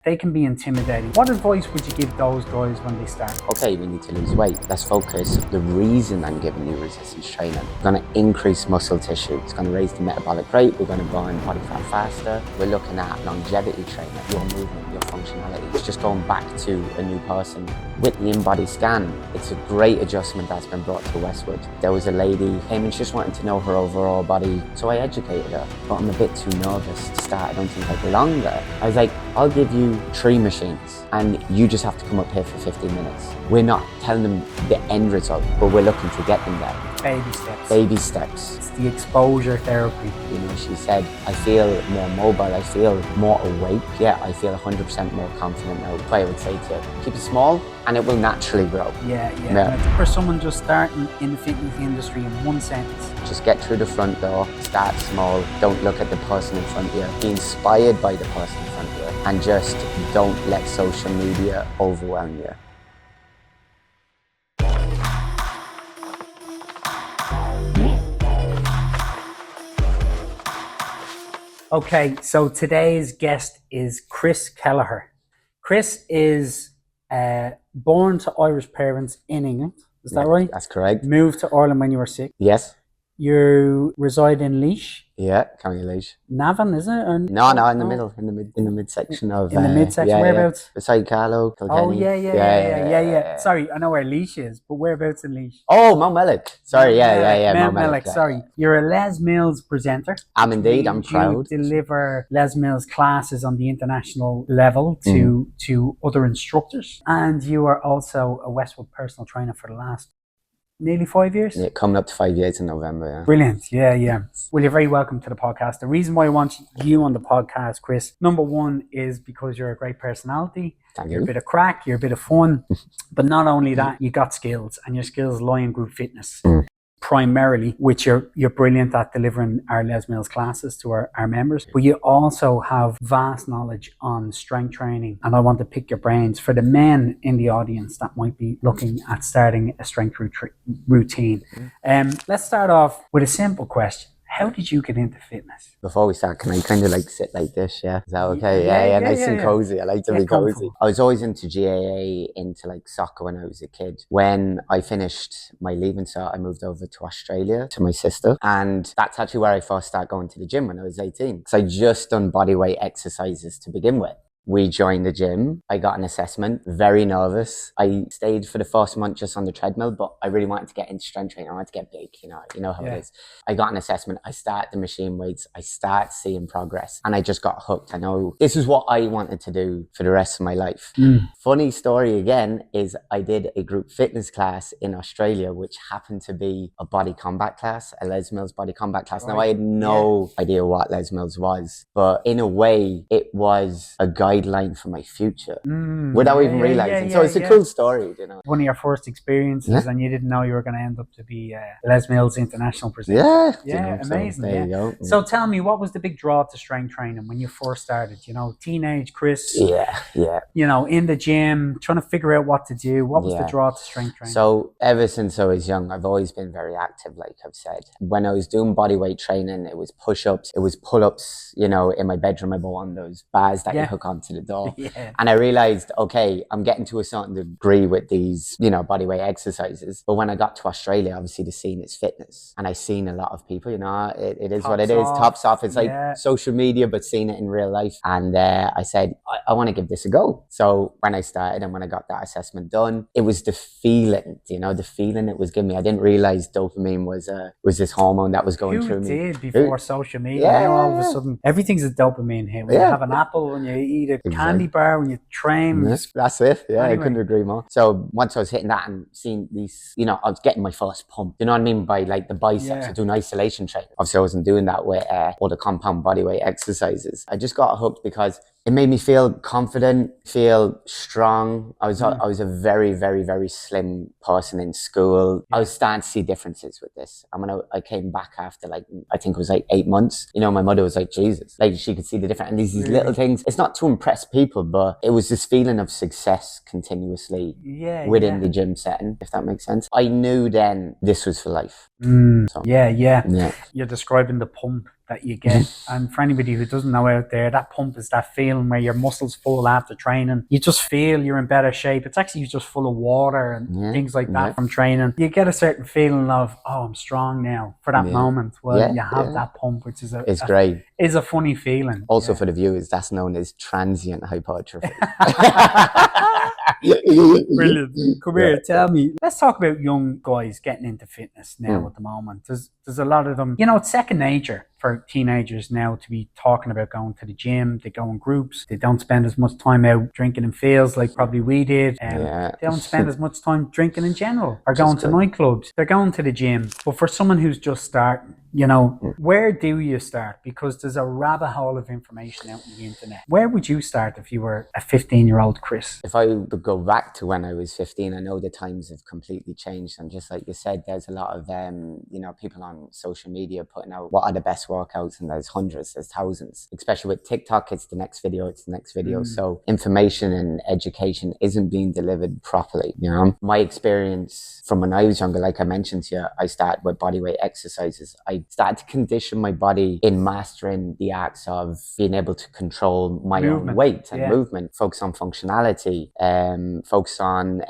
They can be intimidating. What advice would you give those guys when they start? Okay, we need to lose weight. Let's focus. The reason I'm giving you resistance training, it's going to increase muscle tissue. It's going to raise the metabolic rate. We're going to burn body fat faster. We're looking at longevity training, your movement, your functionality. It's just going back to a new person. With the in-body scan, it's a great adjustment that's been brought to Westwood. There was a lady came and she just wanted to know her overall body, so I educated her. But I'm a bit too nervous to start. I don't think I belong there. I was like, I'll give you 3 machines and you just have to come up here for 15 minutes. We're not telling them the end result, but we're looking to get them there. Baby steps. Baby steps. It's the exposure therapy. You know, she said, I feel more mobile, I feel more awake. Yeah, I feel 100% more confident now. What I would say to you, keep it small and it will naturally grow. Yeah. For someone just starting in the fitness industry in one sentence. Just get through the front door, start small, don't look at the person in front of you. Be inspired by the person in front of you and just don't let social media overwhelm you. Okay, so today's guest is Chris Kelleher. Chris is born to Irish parents in England. Is that right? That's correct. Moved to Ireland when you were 6. Yes. You reside in Laois. Yeah, County Laois. Navan, is it? Or... No, in the middle, in the midsection of. In the midsection, whereabouts? Beside Carlow, Kilkenny. Oh yeah. Sorry, I know where Laois is, but whereabouts in Laois? Oh, Mount Mellick. Sorry, yeah. Mount Mellick. Sorry, you're a Les Mills presenter. I'm indeed. I'm proud. You deliver Les Mills classes on the international level to other instructors, and you are also a Westwood personal trainer for the last nearly 5 years? Yeah, coming up to 5 years in November, yeah. Brilliant, yeah. Well, you're very welcome to the podcast. The reason why I want you on the podcast, Chris, number one is because you're a great personality. Thank You're you. a bit of crack, you're a bit of fun. But not only that, you got skills, and your skills lie in group fitness. Primarily, which you're brilliant at delivering our Les Mills classes to our members, but you also have vast knowledge on strength training, and I want to pick your brains for the men in the audience that might be looking at starting a strength routine. Let's start off with a simple question. How did you get into fitness? Before we start, can I kind of like sit like this? Yeah, is that okay? Yeah, nice and cozy. I like to be cozy. I was always into GAA, into like soccer when I was a kid. When I finished my leaving cert, I moved over to Australia to my sister, and that's actually where I first started going to the gym when I was 18. Because I just done bodyweight exercises to begin with. We joined the gym. I got an assessment, very nervous. I stayed for the first month just on the treadmill, but I really wanted to get into strength training. I wanted to get big, you know how it is. I got an assessment. I started the machine weights. I started seeing progress, and I just got hooked. I know this is what I wanted to do for the rest of my life. Funny story again is I did a group fitness class in Australia, which happened to be a body combat class, a Les Mills body combat class. Now, I had no idea what Les Mills was, but in a way, it was a guideline for my future without even realizing. So it's a cool story, you know. One of your first experiences, and you didn't know you were going to end up to be Les Mills international presenter. Yeah, amazing. So there you go. So tell me, what was the big draw to strength training when you first started? You know, teenage Chris. Yeah. You know, in the gym, trying to figure out what to do. What was the draw to strength training? So ever since I was young, I've always been very active, like I've said. When I was doing bodyweight training, it was push-ups, it was pull-ups, you know, in my bedroom. I bought on those bars that you hook onto the door. And I realized, okay, I'm getting to a certain degree with these, you know, bodyweight exercises. But when I got to Australia, obviously the scene is fitness. And I seen a lot of people, you know, it is what it is. Tops off. It's like social media, but seeing it in real life. And I said, I want to give this a go. So when I started and when I got that assessment done, it was the feeling, you know, the feeling it was giving me. I didn't realize dopamine was this hormone that was going through me. Who did before social media? You know, all of a sudden, everything's a dopamine hit. When you have an apple, when you eat a candy bar, when you train. That's it. Yeah, anyway. I couldn't agree more. So once I was hitting that and seeing these, you know, I was getting my first pump. You know what I mean? By like the biceps, I doing isolation training. Obviously, I wasn't doing that with all the compound bodyweight exercises. I just got hooked because it made me feel confident, feel strong. I was a very, very, very slim person in school. I was starting to see differences with this. And when I came back after like, I think it was like 8 months, you know, my mother was like, Jesus, like she could see the difference. And these little things, it's not to impress people, but it was this feeling of success continuously within the gym setting, if that makes sense. I knew then this was for life. So. Yeah. You're describing the pump that you get. And for anybody who doesn't know out there, that pump is that feeling where your muscles full after training. You just feel you're in better shape. It's actually just full of water and things like that from training. You get a certain feeling of, oh, I'm strong now for that moment. Well, you have that pump, which is it's great. Is a funny feeling. Also for the viewers, that's known as transient hypertrophy. Brilliant. Come here, tell me. Let's talk about young guys getting into fitness now at the moment. There's a lot of them, it's second nature for teenagers now to be talking about going to the gym. They go in groups. They don't spend as much time out drinking in fields like probably we did. They don't spend as much time drinking in general or going to nightclubs. They're going to the gym. But for someone who's just starting, where do you start? Because there's a rabbit hole of information out on the internet. Where would you start if you were a 15-year-old Chris? If I would go back to when I was 15, I know the times have completely changed. And just like you said, there's a lot of, people on social media putting out what are the best workouts, and there's hundreds, there's thousands. Especially with TikTok, it's the next video, it's the next video. So information and education isn't being delivered properly. My experience from when I was younger, like I mentioned to you, I started with bodyweight exercises. I started to condition my body in mastering the acts of being able to control my own weight and movement, focus on functionality, focus on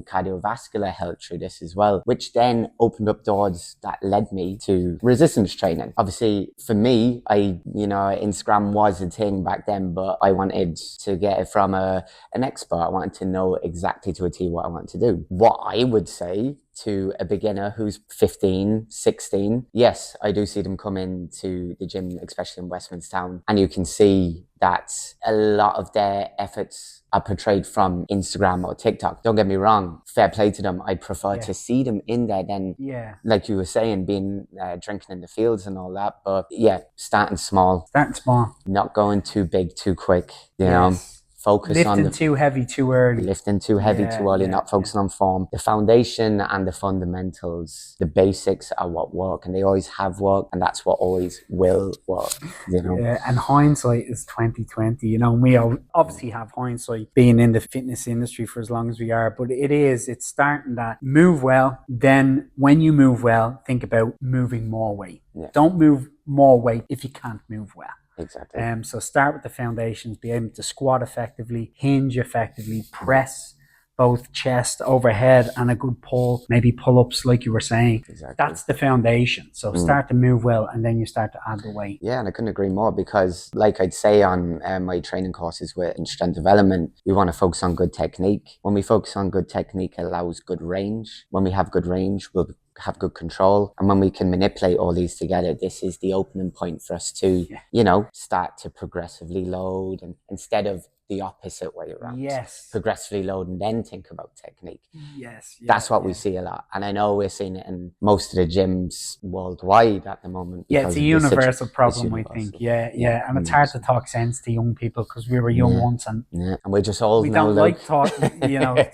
cardiovascular health through this as well, which then opened up doors that led me to resistance training. Obviously, for me, Instagram was a thing back then, but I wanted to get it from an expert. I wanted to know exactly to a T what I wanted to do. What I would say to a beginner who's 15, 16, yes, I do see them come into the gym, especially in Westmanstown, and you can see that a lot of their efforts are portrayed from Instagram or TikTok. Don't get me wrong, fair play to them. I prefer to see them in there than, like you were saying, being drinking in the fields and all that. But starting small. Not going too big too quick, you know. Focus lifting on too heavy too early. Lifting too heavy too early, not focusing on form. The foundation and the fundamentals, the basics are what work, and they always have worked, and that's what always will work. And hindsight is 2020. We obviously have hindsight being in the fitness industry for as long as we are, but it's starting that move well. Then when you move well, think about moving more weight. Don't move more weight if you can't move well. Exactly. So start with the foundations, be able to squat effectively, hinge effectively, press both chest, overhead, and a good pull, maybe pull-ups like you were saying. Exactly. That's the foundation. So start to move well, and then you start to add the weight. Yeah, and I couldn't agree more, because like I'd say on my training courses in strength development, we want to focus on good technique. When we focus on good technique, it allows good range. When we have good range, we'll have good control, and when we can manipulate all these together, this is the opening point for us to start to progressively load, and instead of the opposite way around, progressively load and then think about technique. That's what we see a lot, and I know we're seeing it in most of the gyms worldwide at the moment. It's a universal problem, I think. And it's hard to talk sense to young people, because we were young once, and we're just old. We don't like talking,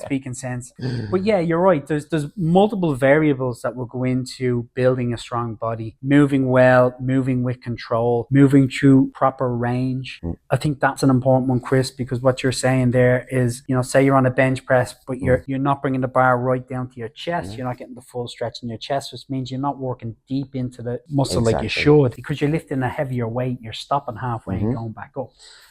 speaking sense. But you're right. There's multiple variables that will go into building a strong body, moving well, moving with control, moving through proper range. I think that's an important one, Chris, because what you're saying there is, say you're on a bench press, but you're not bringing the bar right down to your chest. You're not getting the full stretch in your chest, which means you're not working deep into the muscle like you should, because you're lifting a heavier weight. You're stopping halfway and going back up.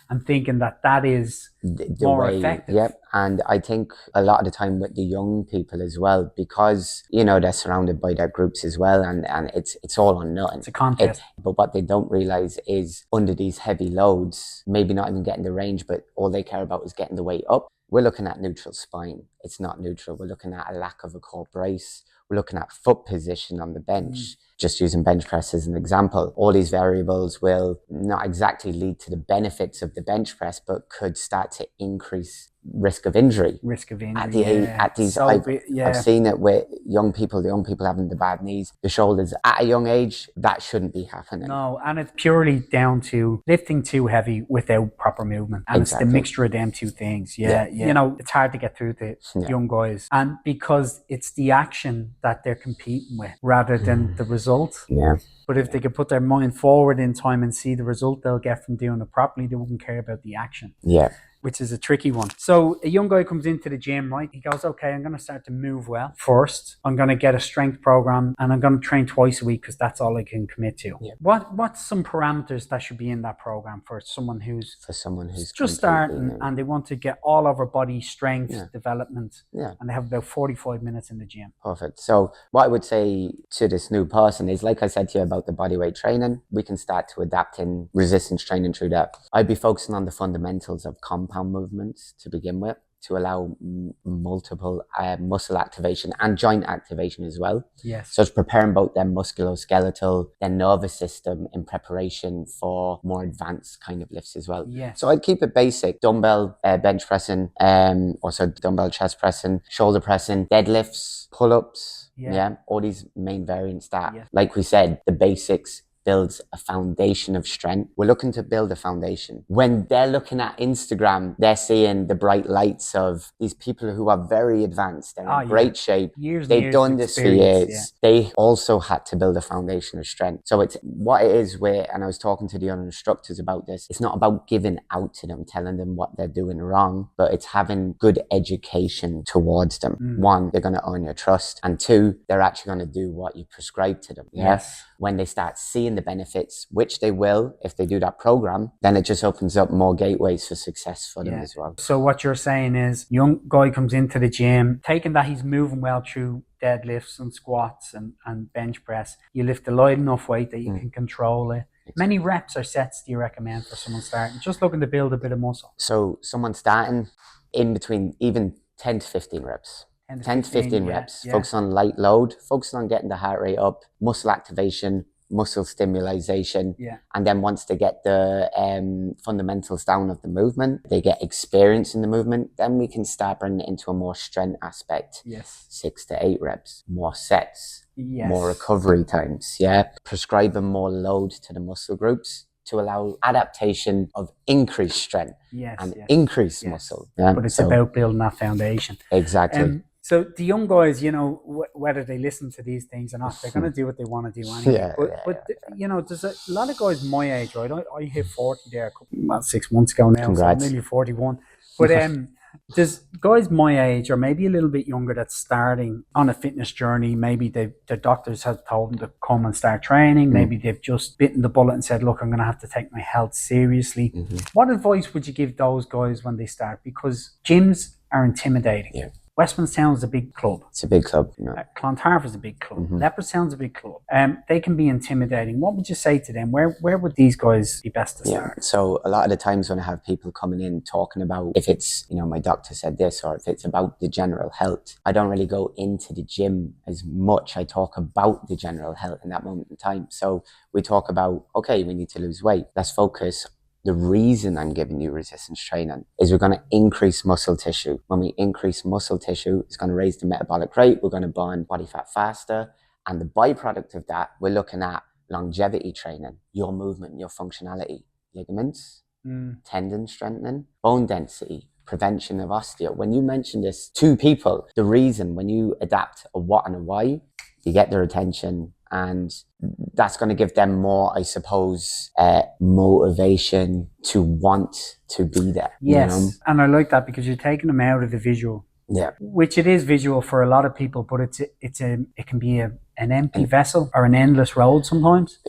I'm thinking that is the more way, effective. Yep. And I think a lot of the time with the young people as well, because, they're surrounded by their groups as well, and it's all on nothing. It's a contest. But what they don't realize is, under these heavy loads, maybe not even getting the range, but all they care about is getting the weight up. We're looking at neutral spine. It's not neutral. We're looking at a lack of a core brace. We're looking at foot position on the bench, just using bench press as an example. All these variables will not exactly lead to the benefits of the bench press, but could start to increase risk of injury. I've seen it with young people, the young people having the bad knees, the shoulders at a young age. That shouldn't be happening. No, and it's purely down to lifting too heavy without proper movement. And it's the mixture of them two things. It's hard to get through to young guys. And because it's the action that they're competing with rather than the result. But if they could put their mind forward in time and see the result they'll get from doing it properly, they wouldn't care about the action. which is a tricky one. So a young guy comes into the gym, right? He goes, okay, I'm going to start to move well first. I'm going to get a strength program and I'm going to train twice a week because that's all I can commit to. Yeah. What's some parameters that should be in that program for someone who's just starting and they want to get all over body strength development, and they have about 45 minutes in the gym? Perfect. So what I would say to this new person is, like I said to you about the bodyweight training, we can start to adapt in resistance training through that. I'd be focusing on the fundamentals of compound movements to begin with, to allow multiple muscle activation and joint activation as well. Yes. So it's preparing both their musculoskeletal, their nervous system in preparation for more advanced kind of lifts as well. Yes. So I'd keep it basic: dumbbell bench pressing, dumbbell chest pressing, shoulder pressing, deadlifts, pull-ups. Yeah. All these main variants that, like we said, the basics builds a foundation of strength. We're looking to build a foundation. When they're looking at Instagram, they're seeing the bright lights of these people who are very advanced. They're in great shape. They've done this for years. Yeah. They also had to build a foundation of strength. So it's what it is where, and I was talking to the other instructors about this, it's not about giving out to them, telling them what they're doing wrong, but it's having good education towards them. One, they're going to earn your trust. And two, they're actually going to do what you prescribe to them. Yes. When they start seeing the benefits, which they will if they do that program, then it just opens up more gateways for success for them as well. So what you're saying is, young guy comes into the gym, taking that he's moving well through deadlifts and squats and bench press, you lift a light enough weight that you can control it. Exactly. Many reps or sets do you recommend for someone starting, just looking to build a bit of muscle? So someone starting in between even 10 to 15 reps. 10 to 15 reps. Focus on light load, focus on getting the heart rate up, muscle activation, muscle stimulation. And then once they get the fundamentals down of the movement, they get experience in the movement, then we can start bringing it into a more strength aspect. 6 to 8 reps, more sets, more recovery times. Prescribing more load to the muscle groups to allow adaptation of increased strength and increased muscle. But it's about building that foundation. Exactly. So the young guys, you know, whether they listen to these things or not, they're going to do what they want to do anyway. You know, there's a lot of guys my age, right? I hit 40 there about 6 months ago now. Congrats. So I'm nearly 41. But there's guys my age or maybe a little bit younger that's starting on a fitness journey. Maybe their doctors have told them to come and start training. Maybe they've just bitten the bullet and said, look, I'm going to have to take my health seriously. What advice would you give those guys when they start? Because gyms are intimidating. Westmanstown is a big club. It's a big club. Clontarf is a big club. Leopardstown's a big club. They can be intimidating. What would you say to them? Where would these guys be best to start? So a lot of the times when I have people coming in talking about if it's, you know, my doctor said this, or if it's about the general health, I don't really go into the gym as much. I talk about the general health in that moment in time. So we talk about, okay, we need to lose weight. Let's focus. The reason I'm giving you resistance training is we're going to increase muscle tissue. When we increase muscle tissue, it's going to raise the metabolic rate. We're going to burn body fat faster. And the byproduct of that, we're looking at longevity training, your movement, your functionality, ligaments, tendon strengthening, bone density, prevention of osteo. When you mention this to people, the reason when you adapt a what and a why, you get their attention. And that's going to give them more, I suppose, motivation to want to be there. Yes, you know? And I like that because you're taking them out of the visual. Which it is visual for a lot of people, but it can be an empty vessel or an endless road sometimes.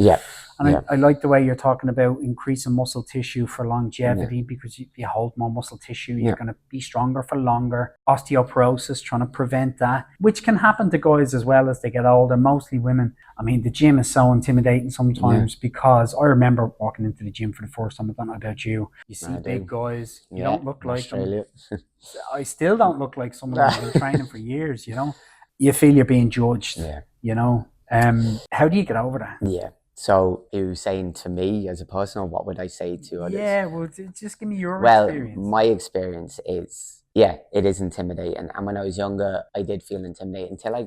And I like the way you're talking about increasing muscle tissue for longevity, because if you hold more muscle tissue, you're going to be stronger for longer. Osteoporosis, trying to prevent that, which can happen to guys as well as they get older, mostly women. I mean, the gym is so intimidating sometimes because I remember walking into the gym for the first time. I don't know about you. You see big guys, you don't look like them. I still don't look like someone who's been training for years, you know. You feel you're being judged, you know. How do you get over that? So you saying to me as a person, or what would I say to others? Well, just give me your experience. Well, my experience is, it is intimidating. And when I was younger, I did feel intimidated until I,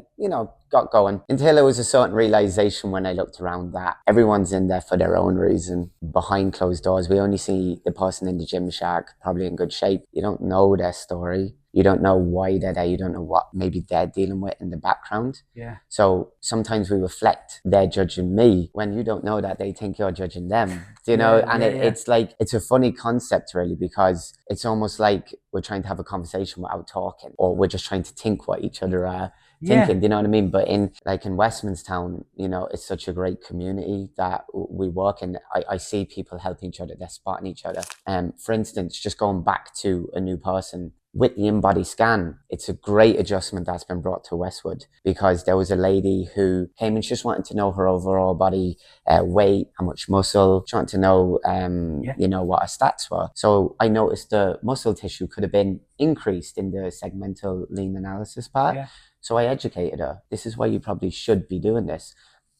got going. Until there was a certain realization when I looked around that everyone's in there for their own reason. Behind closed doors, we only see the person in the gym shack, probably in good shape. You don't know their story. You don't know why they're there. You don't know what maybe they're dealing with in the background. Yeah. So sometimes we reflect they're judging me when you don't know that they think you're judging them. Do you know? And it's like, it's a funny concept really, because it's almost like we're trying to have a conversation without talking, or we're just trying to think what each other are thinking. Do you know what I mean? But in Westmanstown, you know, it's such a great community that we work in. I see people helping each other. They're spotting each other. For instance, just going back to a new person, with the in-body scan, it's a great adjustment that's been brought to Westwood, because there was a lady who came and just wanted to know her overall body weight, how much muscle, trying to know, you know, what her stats were. So I noticed the muscle tissue could have been increased in the segmental lean analysis part. Yeah. So I educated her. This is why you probably should be doing this.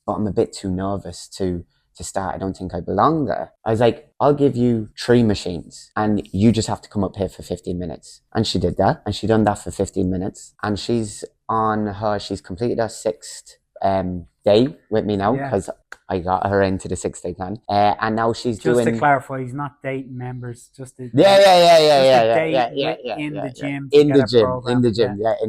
But I'm a bit too nervous to start. I don't think I belong there. I was like, I'll give you 3 machines and you just have to come up here for 15 minutes. And she did that, and she done that for 15 minutes. And she's completed her 6th day with me now, because I got her into the 6-day plan. And now she's doing... Just to clarify, he's not dating members, just to... In the gym. In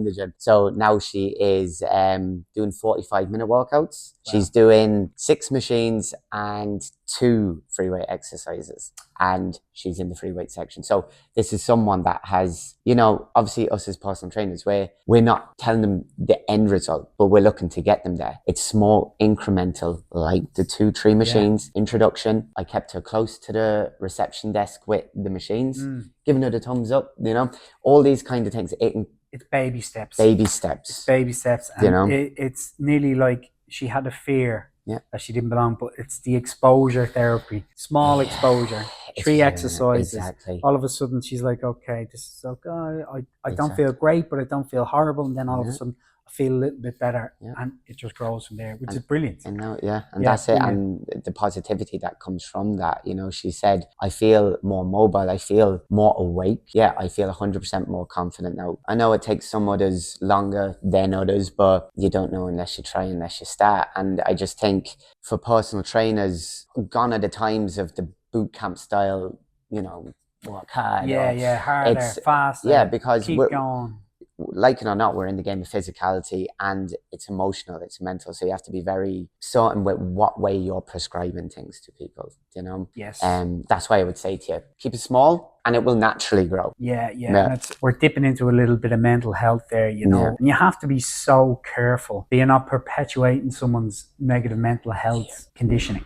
the gym. So now she is doing 45-minute workouts. Wow. She's doing 6 machines and 2 free weight exercises. And she's in the free weight section. So this is someone that has, you know, obviously us as personal trainers, we're not telling them the end result, but we're looking to get them there. It's small, incremental, like the 2-3 machines introduction. I kept her close to the reception desk with the machines, giving her the thumbs up, you know, all these kind of things. It's baby steps. It's baby steps. And you know, it's nearly like she had a fear that she didn't belong, but it's the exposure therapy, small exposure, 3 exercises. Exactly. All of a sudden she's like, okay, this is okay. I don't feel great, but I don't feel horrible. And then all of a sudden I feel a little bit better, and it just grows from there, which is brilliant. And now, that's it. And the positivity that comes from that, you know, she said, I feel more mobile. I feel more awake. Yeah, I feel 100% more confident now. I know it takes some others longer than others, but you don't know unless you try, unless you start. And I just think for personal trainers, gone are the times of the boot camp style, you know, work hard. Harder, faster. Yeah, because keep going. Like it or not, we're in the game of physicality, and it's emotional, it's mental. So you have to be very certain with what way you're prescribing things to people, you know? Yes. That's why I would say to you, keep it small and it will naturally grow. Yeah. And we're dipping into a little bit of mental health there, you know, and you have to be so careful that you're not perpetuating someone's negative mental health conditioning.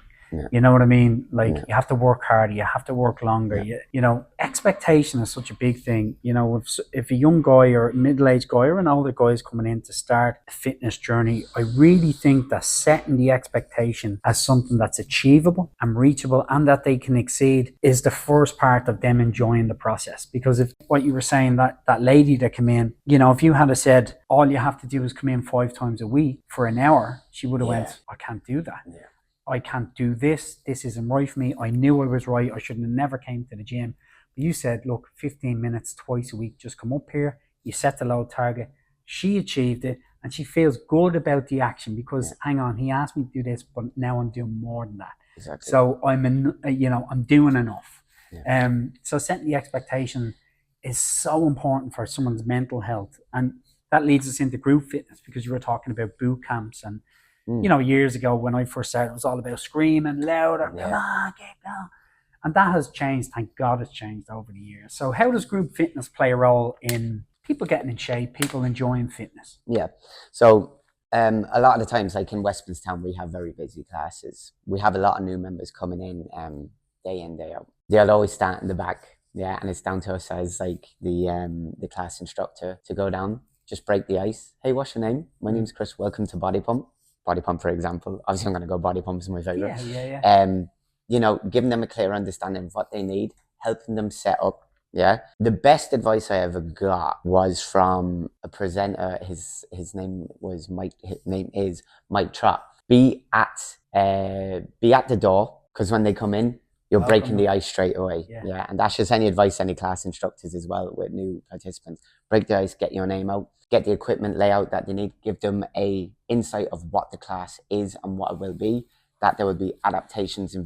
You know what I mean? Like you have to work harder, you have to work longer. You know, expectation is such a big thing. You know, if a young guy or a middle-aged guy or an older guy is coming in to start a fitness journey, I really think that setting the expectation as something that's achievable and reachable and that they can exceed is the first part of them enjoying the process. Because if what you were saying, that lady that came in, you know, if you had said all you have to do is come in 5 times a week for an hour, she would have went, I can't do that. I can't do this. This isn't right for me. I knew I was right. I should have never came to the gym. But you said, look, 15 minutes twice a week, just come up here. You set the low target. She achieved it, and she feels good about the action because, hang on, he asked me to do this, but now I'm doing more than that. Exactly. So I'm doing enough. So setting the expectation is so important for someone's mental health. And that leads us into group fitness, because you were talking about boot camps and you know, years ago when I first started, it was all about screaming louder, come on, get going. And that has changed. Thank God it's changed over the years. So how does group fitness play a role in people getting in shape, people enjoying fitness? Yeah. So a lot of the times, like in Westmanstown, we have very busy classes. We have a lot of new members coming in day in, day out. They'll always start in the back. Yeah. And it's down to us as like the class instructor to go down, just break the ice. Hey, what's your name? My name's Chris. Welcome to Body Pump. Body Pump, for example. Obviously, I'm going to go Body Pump is my favorite. You know, giving them a clear understanding of what they need, helping them set up. Yeah. The best advice I ever got was from a presenter. His name was Mike. His name is Mike Trott. Be at the door, because when they come in, you're breaking the ice straight away. Yeah. And that's just any advice, any class instructors as well with new participants. Break the ice, get your name out, get the equipment layout that they need, give them a insight of what the class is and what it will be. that there would be adaptations and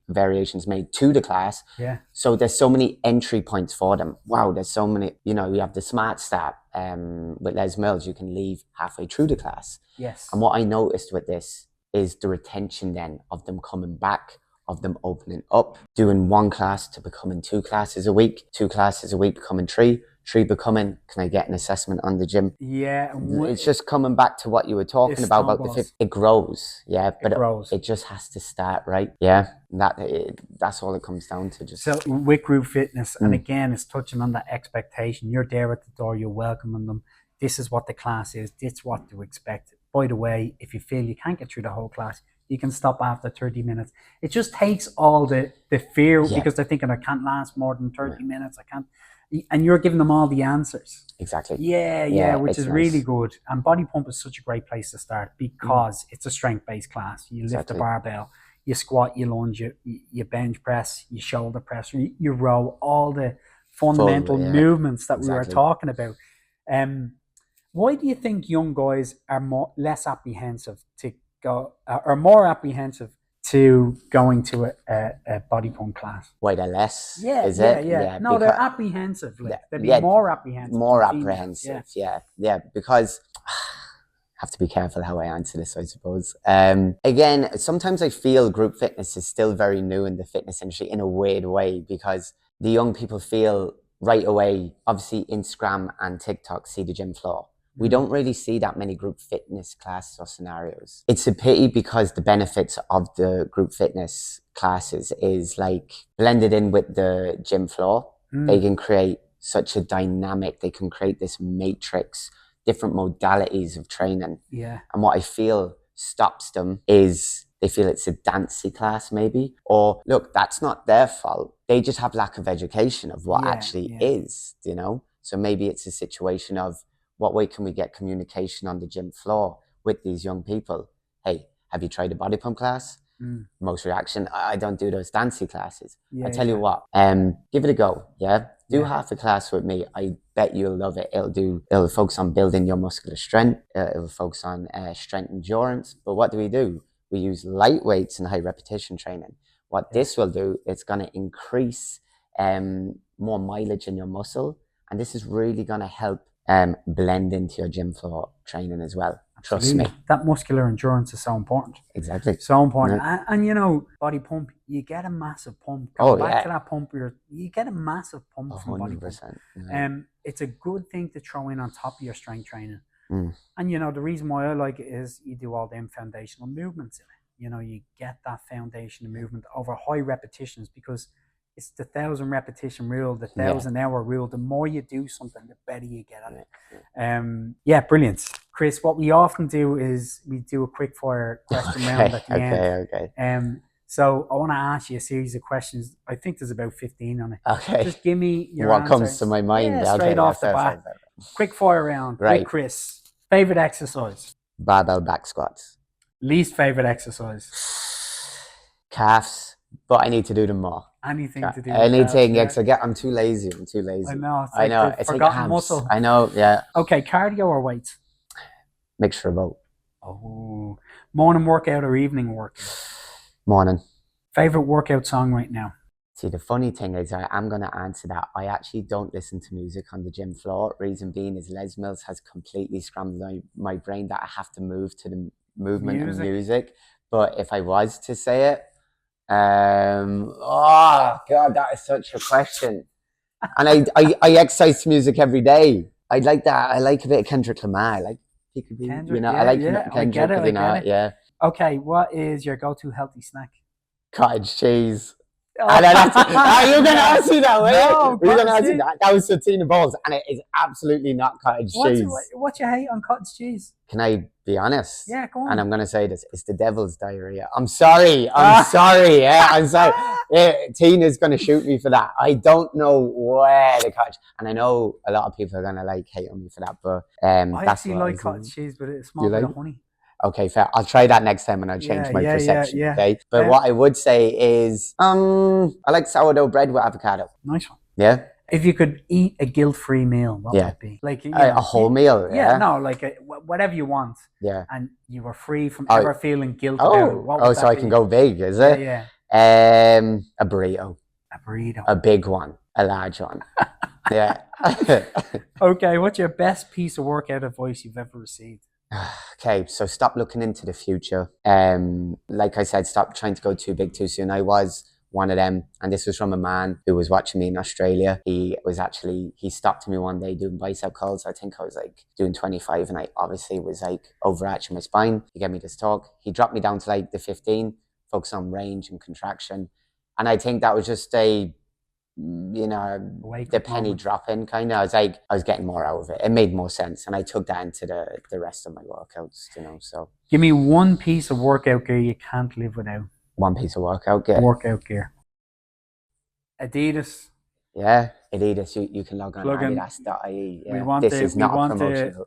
variations made to the class. Yeah. So there's so many entry points for them. Wow, there's so many, you have the Smart Start with Les Mills, you can leave halfway through the class. Yes. And what I noticed with this is the retention then of them coming back, of them opening up, doing one class to becoming 2 classes a week, 2 classes a week becoming 3 becoming, can I get an assessment on the gym? Yeah. It's just coming back to what you were talking about it grows, but it just has to start, right? Yeah, that's all it comes down to. Just so with group fitness, and again, it's touching on that expectation. You're there at the door, you're welcoming them. This is what the class is. This is what to expect. By the way, if you feel you can't get through the whole class, you can stop after 30 minutes. It just takes all the fear because they're thinking I can't last more than 30 minutes. I can't. And you're giving them all the answers. Exactly. Yeah, which is nice. Really good. And body pump is such a great place to start because it's a strength-based class. You lift the barbell, you squat, you lunge, you bench press, you shoulder press, you row, all the fundamental movements that we were talking about. Why do you think young guys are less apprehensive to go, or more apprehensive to going to a body pump class? Why they're less? Yeah. No, they're apprehensive. They'd be more apprehensive. More apprehensive, yeah. Because I have to be careful how I answer this, I suppose. Again, sometimes I feel group fitness is still very new in the fitness industry in a weird way because the young people feel right away, obviously Instagram and TikTok see the gym floor. We don't really see that many group fitness classes or scenarios. It's a pity because the benefits of the group fitness classes is like blended in with the gym floor. They can create such a dynamic, they can create this matrix, different modalities of training. Yeah. And what I feel stops them is they feel it's a dancey class maybe, or look, that's not their fault. They just have lack of education of what actually is, So maybe it's a situation of, what way can we get communication on the gym floor with these young people? Hey, have you tried a body pump class? Most reaction, I don't do those dancey classes. I tell you what, give it a go, Do half a class with me. I bet you'll love it. It'll focus on building your muscular strength. It'll focus on strength endurance. But what do? We use light weights and high repetition training. What this will do, it's going to increase more mileage in your muscle. And this is really going to help blend into your gym floor training as well. Trust me. That muscular endurance is so important. Exactly. So important. Yeah. And body pump, you get a massive pump. Back to that pump, you get a massive pump 100%, from body pump. Yeah. It's a good thing to throw in on top of your strength training. And the reason why I like it is you do all them foundational movements in it. You get that foundation of movement over high repetitions because it's the 1,000 repetition rule, the 1,000 hour rule. The more you do something, the better you get at it. Brilliant. Chris, what we often do is we do a quick fire question round at the end. Okay. So I want to ask you a series of questions. I think there's about 15 on it. Okay. Just give me your what answers. Comes to my mind. Straight off the bat. Quick fire round. Right. With Chris. Favorite exercise? Barbell back squats. Least favorite exercise? Calves. But I need to do them more. Anything to do anything, I'm too lazy. I know. It's forgotten muscle. I know, yeah. Okay, cardio or weights? Mixture of both. Oh. Morning workout or evening workout? Morning. Favorite workout song right now? See, the funny thing is I'm going to answer that. I actually don't listen to music on the gym floor. Reason being is Les Mills has completely scrambled my brain that I have to move to the movement and music. But if I was to say it, oh God, that is such a question. And I exercise to music every day. I like that. I like a bit of Kendrick Lamar. I like Kendrick, I like Kendrick. I get it. Okay, what is your go-to healthy snack? Cottage cheese. Are you going to ask me that way? No, you're going to ask me that? That was Satina Balls, and it is absolutely not cottage cheese. What's your hate on cottage cheese? Can I be honest? Yeah, go on. And I'm going to say this. It's the devil's diarrhea. I'm sorry. I'm sorry. Tina's going to shoot me for that. I don't know where the cottage... And I know a lot of people are going to hate on me for that, but I actually like cottage cheese, but it's small bit of honey. Okay, fair. I'll try that next time when I change my perception. Okay, but what I would say is, I like sourdough bread with avocado. Nice one. Yeah. If you could eat a guilt-free meal, what would it be? Like a whole meal. Yeah, no, like whatever you want. Yeah. And you were free from ever feeling guilt about it. What would that so I be? can go big, is it? Yeah. A burrito. A burrito. A big one. A large one. Yeah. Okay, what's your best piece of workout advice you've ever received? Okay, so stop looking into the future. Like I said, stop trying to go too big too soon. I was one of them, and this was from a man who was watching me in Australia. He stopped me one day doing bicep curls. I think I was like doing 25, and I obviously was like overarching my spine. He gave me this talk. He dropped me down to like the 15, focus on range and contraction. And I think that was just the penny dropping kind of. I was getting more out of it. It made more sense, and I took that into the rest of my workouts. So give me one piece of workout gear you can't live without. One piece of workout gear. Adidas. Yeah, Adidas. You can log on adidas.ie. Yeah. This is not a promotion.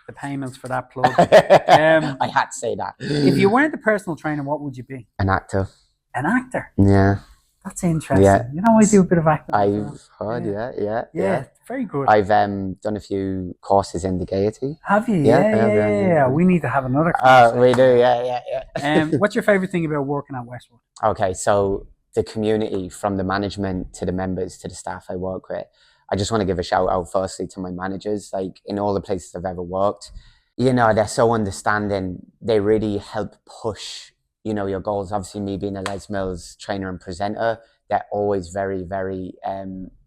The payments for that plug. I had to say that. If you weren't a personal trainer, what would you be? An actor. An actor? Yeah. That's interesting. Yeah. I do a bit of acting. I've heard, yeah. Very good. I've done a few courses in the Gaiety. Have you? Yeah. We need to have another conversation. We do, yeah. What's your favourite thing about working at Westwood? Okay, so the community, from the management to the members to the staff I work with. I just want to give a shout out firstly to my managers. Like, in all the places I've ever worked, they're so understanding. They really help push your goals. Obviously, me being a Les Mills trainer and presenter, they're always very, very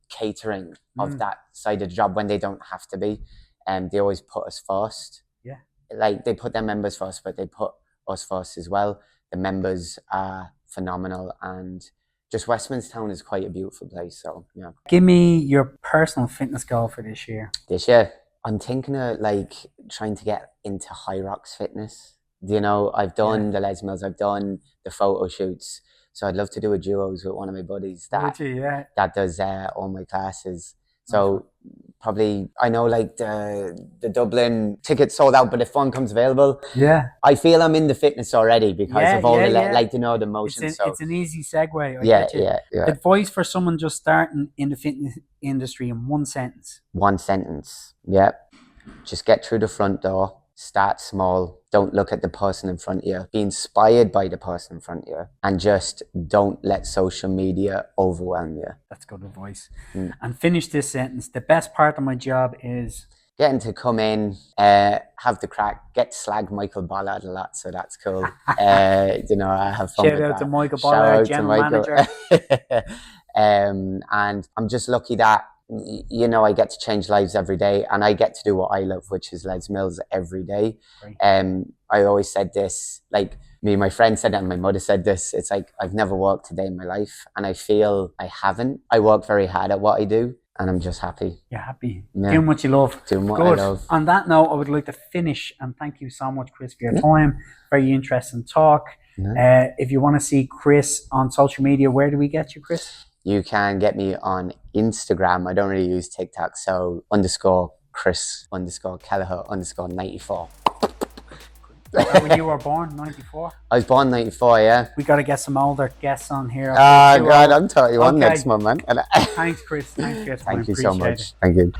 catering of that side of the job when they don't have to be. And they always put us first. Yeah. Like, they put their members first, but they put us first as well. The members are phenomenal, and just Westmanstown is quite a beautiful place. So, yeah. Give me your personal fitness goal for this year. This year, I'm thinking of trying to get into High Rocks fitness. I've done the Les Mills, I've done the photo shoots, so I'd love to do a duos with one of my buddies that does all my classes. So probably, I know the Dublin tickets sold out, but if one comes available, I feel I'm in the fitness already because of all the motion. It's an easy segue. Yeah. Advice for someone just starting in the fitness industry in one sentence. One sentence. Yeah. Just get through the front door. Start small. Don't look at the person in front of you. Be inspired by the person in front of you. And just don't let social media overwhelm you. That's good advice. And finish this sentence. The best part of my job is... getting to come in, have the crack, get to slag Michael Bollard a lot, so that's cool. I have fun Shout out to Michael Bollard, general manager. And I'm just lucky that I get to change lives every day, and I get to do what I love, which is Les Mills every day. I always said this, me and my friend said it, and my mother said this, it's like, I've never worked a day in my life, and I feel I haven't. I work very hard at what I do, and I'm just happy. You're happy. Doing what you love. Doing what I love. On that note, I would like to finish, and thank you so much, Chris, for your time. Very interesting talk. If you want to see Chris on social media, where do we get you, Chris? You can get me on Instagram. I don't really use TikTok, so _Chris _Kelleher _94. When you were born, 94? I was born 94, yeah. We got to get some older guests on here. God, I'm 31 next month, man. Thanks, Chris. Thanks for your time. Thank you so much. Thank you.